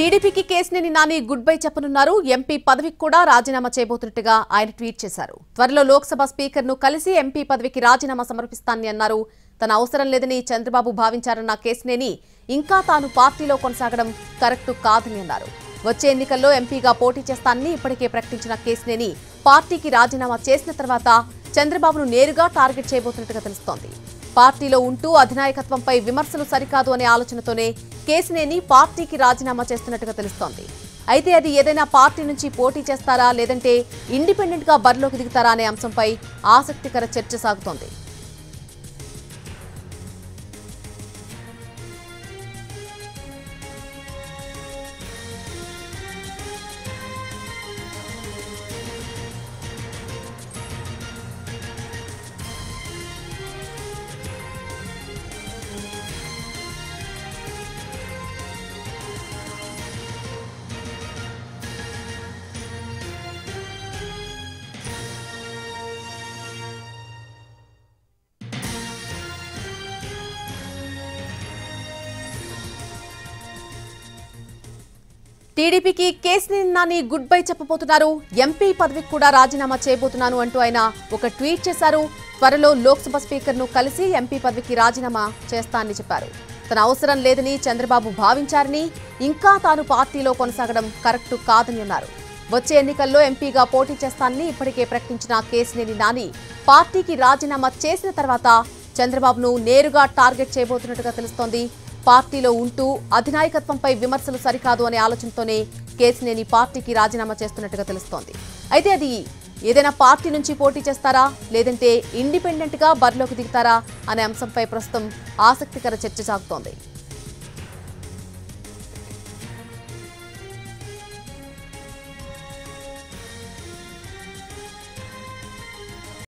టీడీపీకి Kesineni Nani goodbye చెప్పనున్నారు. MP పదవికి కూడా రాజీనామా చేయబోతున్నట్టుగా ఆయన ట్వీట్ చేశారు. త్వరలో లోక్సభ స్పీకర్ను కలిసి ఎంపీ పదవికి రాజీనామా సమర్పిస్తానని అన్నారు. తన అవసరం లేదని చంద్రబాబు భావించారన్న కేసినేని ఇంకా తాను పార్టీలో కొనసాగడం కరెక్ట్ కాదని అన్నారు. వచ్చే ఎన్నికల్లో ఎంపీగా పోటీ చేస్తానని ఇప్పటికే ప్రకటించిన కేసినేని పార్టీకి రాజీనామా చేసిన తర్వాత చంద్రబాబును నేరుగా టార్గెట్ చేయబోతున్నట్టుగా తెలుస్తోంది. పార్టీలో ఉంటూ అధినాయకత్వంపై విమర్శలు సరికాదు అనే ఆలోచనతోనే కేసినేని పార్టీకి రాజీనామా చేస్తున్నట్టుగా తెలుస్తోంది. అయితే అది ఏదైనా పార్టీ నుంచి పోటీ చేస్తారా లేదంటే ఇండిపెండెంట్ గా బరిలోకి దిగుతారా అనే అంశంపై ఆసక్తికర చర్చ సాగుతోంది. టీడీపీకి కేసినేని నాని గుడ్ బై చెప్పబోతున్నారు. ఎంపీ పదవికి కూడా రాజీనామా చేయబోతున్నాను అంటూ ఆయన ఒక ట్వీట్ చేశారు. త్వరలో లోక్సభ స్పీకర్ను కలిసి ఎంపీ పదవికి రాజీనామా చేస్తానని చెప్పారు. తన అవసరం లేదని చంద్రబాబు భావించారని ఇంకా తాను పార్టీలో కొనసాగడం కరెక్ట్ కాదని అన్నారు. వచ్చే ఎన్నికల్లో ఎంపీగా పోటీ చేస్తానని ఇప్పటికే ప్రకటించిన కేసినేని నాని పార్టీకి రాజీనామా చేసిన తర్వాత చంద్రబాబును నేరుగా టార్గెట్ చేయబోతున్నట్టుగా తెలుస్తోంది. పార్టీలో ఉంటూ అధినాయకత్వంపై విమర్శలు సరికాదు అనే ఆలోచనతోనే కేసినేని పార్టీకి రాజీనామా చేస్తున్నట్టుగా తెలుస్తోంది. అయితే అది ఏదైనా పార్టీ నుంచి పోటీ చేస్తారా లేదంటే ఇండిపెండెంట్ గా బరిలోకి దిగుతారా అనే అంశంపై ప్రస్తుతం ఆసక్తికర చర్చ సాగుతోంది.